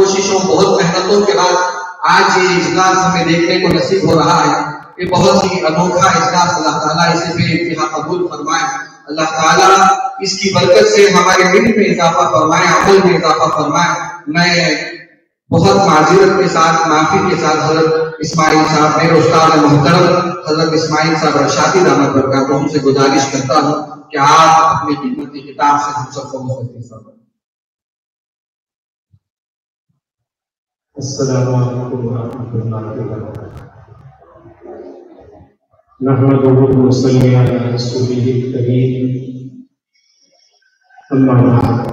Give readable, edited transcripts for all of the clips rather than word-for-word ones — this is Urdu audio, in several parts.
کوششوں بہت محنتوں کے بعد آج یہ اجلاس ہمیں دیکھنے کو نصیب ہو رہا ہے. یہ بہت ہی انوکھا اجلاس. اللہ تعالیٰ اسے بے انتہا قبول فرمائے. اللہ تعالیٰ اس کی برکت سے ہمارے علم میں اضافہ فرمائے, عمل میں اضافہ فرمائے. میں بہت معذرت کے ساتھ, معافی کے ساتھ حضرت اسماعیل صاحب, میرے استاد محترم حضرت اسماعیل صاحب رشادی دامت برکاتہم سے گزارش کرتا ہوں کہ آپ اپنی قیمتی کتاب سے ہم سب کو مستفید فرمائیں. السلام علیکم ورحمۃ اللہ وبرکاتہ. نحمدہ ونصلی علی رسولہ الکریم. اما بعد.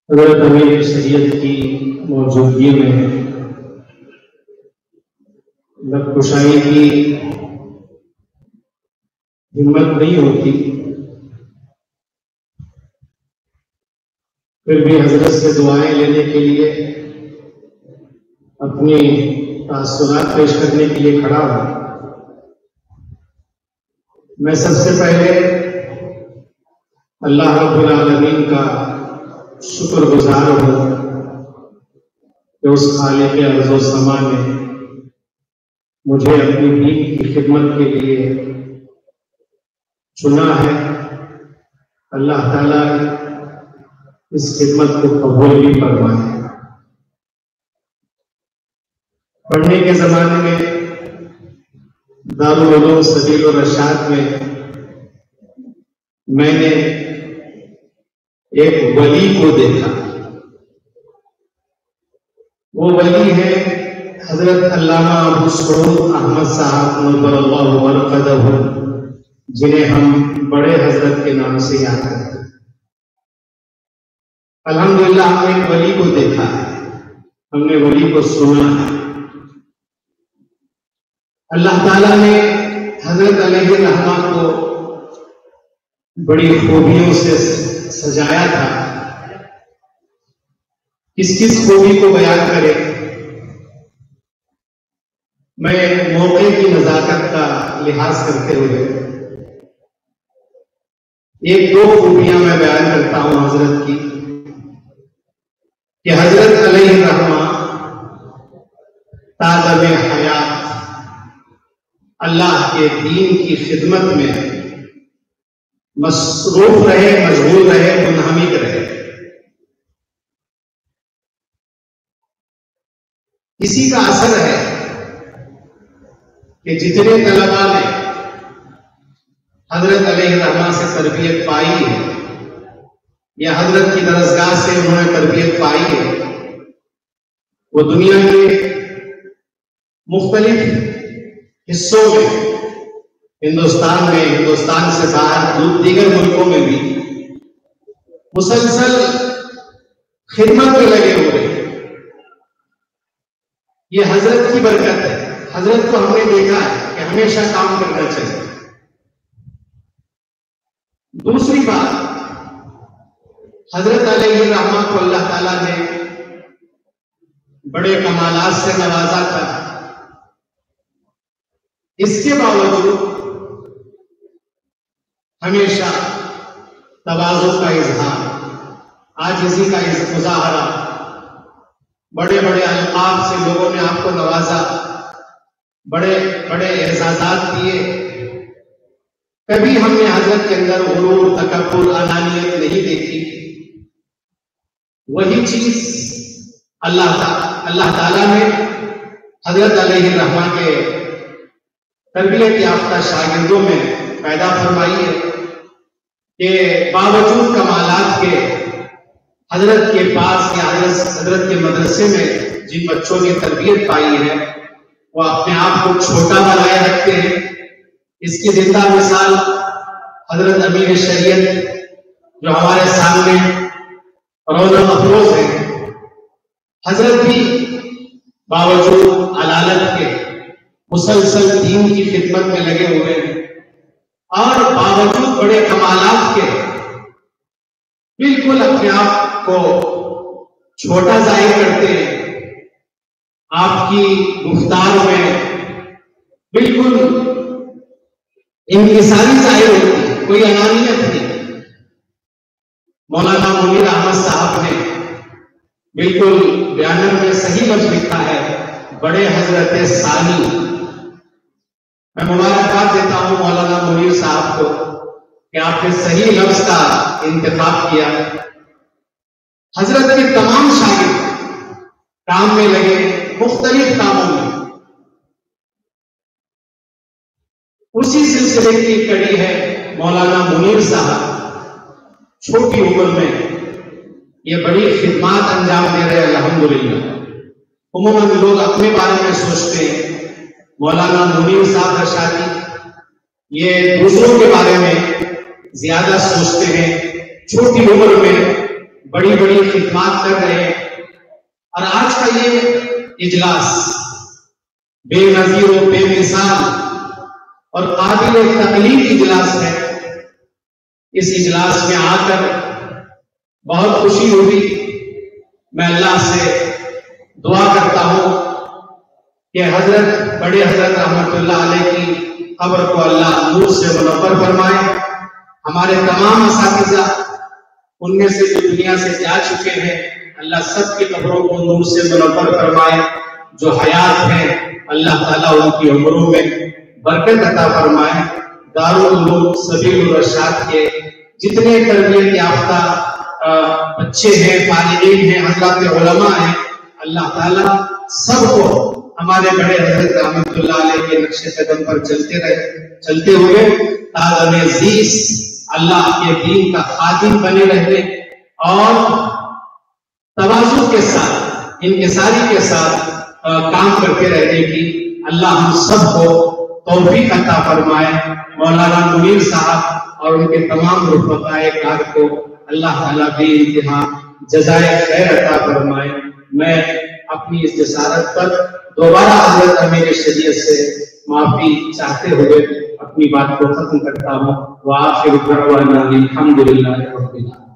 حضرت امیر شریعت کی موجودگی میں لب کشائی کی ہمت نہیں ہوتی, پھر بھی حضرت سے دعائیں لینے کے لیے, اپنی تاثرات پیش کرنے کے لیے کھڑا ہوں. میں سب سے پہلے اللہ رب العالمین کا شکر گزار ہوں کہ اس خالق ارض و سما نے مجھے اپنی دین کی خدمت کے لیے چنا ہے. اللہ تعالیٰ اس خدمت کو قبول بھی فرمائے. پڑھنے کے زمانے میں دارالعلوم سبیل الرشاد میں نے ایک ولی کو دیکھا. وہ ولی ہے حضرت علامہ ابو سعود احمد صاحب نور اللہ مرقدہ, جنہیں ہم بڑے حضرت کے نام سے یاد کرتے ہیں. الحمدللہ ہم نے ایک ولی کو دیکھا ہے, ہم نے ولی کو سنا ہے. اللہ تعالیٰ نے حضرت علیہ الرحمہ کو بڑی خوبیوں سے سجایا تھا. کس کس خوبی کو بیان کرے. میں موقع کی نزاکت کا لحاظ کرتے ہوئے ایک دو خوبیاں میں بیان کرتا ہوں حضرت کی, کہ حضرت علیہ الرحمہ تادم حیات اللہ کے دین کی خدمت میں مصروف رہے, مشغول رہے, منہمک رہے. اسی کا اثر ہے کہ جتنے طلباء نے حضرت علیہ الرحمہ سے تربیت پائی ہے یا حضرت کی درسگاہ سے انہوں نے تربیت پائی ہے, وہ دنیا کے مختلف حصوں میں, ہندوستان میں, ہندوستان سے باہر دیگر ملکوں میں بھی مسلسل خدمت میں لگے ہوئے. یہ حضرت کی برکت ہے. حضرت کو ہم نے دیکھا ہے کہ ہمیشہ کام کرنا چاہیے. دوسری بات, حضرت علیہ الرحمہ کو اللہ تعالیٰ نے بڑے کمالات سے نوازا تھا. اس کے باوجود ہمیشہ تواضع کا اظہار, عاجزی کا مظاہرہ, بڑے بڑے القاب سے لوگوں نے آپ کو نوازا, بڑے بڑے اعزازات دیے. کبھی ہم نے حضرت کے اندر غرور, تکبر, انانیت نہیں دیکھی. وہی چیز اللہ تعالیٰ نے حضرت علیہ الرحمہ کے تربیت یافتہ شاگردوں میں پیدا فرمائی ہے کہ باوجود کمالات کے حضرت کے پاس یا حضرت کے مدرسے میں جن بچوں نے تربیت پائی ہے وہ اپنے آپ کو چھوٹا بنائے رکھتے ہیں. اس کی زندہ مثال حضرت امیر شریعت جو ہمارے سامنے روزہ افروز ہے. حضرت بھی باوجود علالت کے مسلسل دین کی خدمت میں لگے ہوئے ہیں اور باوجود بڑے کمالات کے بالکل اپنے آپ کو چھوٹا ظاہر کرتے ہیں. آپ کی گفتار میں بالکل انکساری ظاہر ہوتی ہے, کوئی انانیت نہیں. مولانا منیر احمد بالکل بیانر میں صحیح لفظ لکھا ہے بڑے حضرت ثانی. میں مبارکباد دیتا ہوں مولانا منیر صاحب کو کہ آپ نے صحیح لفظ کا انتخاب کیا. حضرت کے تمام شاگرد کام میں لگے، مختلف کاموں میں. اسی سلسلے کی کڑی ہے مولانا منیر صاحب. چھوٹی عمر میں یہ بڑی خدمات انجام دے رہے الحمدللہ. عموماً لوگ اپنے بارے میں سوچتے ہیں، مولانا منیر صاحب کا شادی یہ دوسروں کے بارے میں زیادہ سوچتے ہیں. چھوٹی عمر میں بڑی بڑی خدمات کر رہے ہیں. اور آج کا یہ اجلاس بے نظیر و بے مثال اور قابل تقلید اجلاس ہے. اس اجلاس میں آ کر بہت خوشی ہوئی. میں اللہ سے دعا کرتا ہوں کہ حضرت بڑے حضرت رحمت اللہ علیہ کی قبر کو اللہ نور سے منور فرمائے. ہمارے تمام اساتذہ ان میں سے جو دنیا سے جا چکے ہیں اللہ سب کی قبروں کو نور سے منور فرمائے. جو حیات ہیں اللہ تعالیٰ ان کی عمروں میں برکت عطا فرمائے. دارالعلوم سبیل الرشاد کے جتنے تربیت یافتہ بچے ہیں، طالبین ہیں، حضرات علماء ہیں، اللہ تعالیٰ سب کو ہمارے بڑے حضرت رحمت اللہ علیہ کے نقش قدم پر چلتے ہوئے تاج عزیز اللہ کے دین کا خادم بنے رہنے اور تواضع کے ساتھ، انکساری کے ساتھ کام کرتے رہنے کی اللہ ہم سب کو توفیق عطا فرمائے. مولانا منیر صاحب اور ان کے تمام رفقائے کار کو اللہ تعالیٰ بے انتہا جزائے خیر عطا فرمائے. میں اپنی اس جسارت پر دوبارہ حضرت امیر شریعت سے معافی چاہتے ہوئے اپنی بات کو ختم کرتا ہوں. وآخر دعوانا الحمدللہ رب العالمین.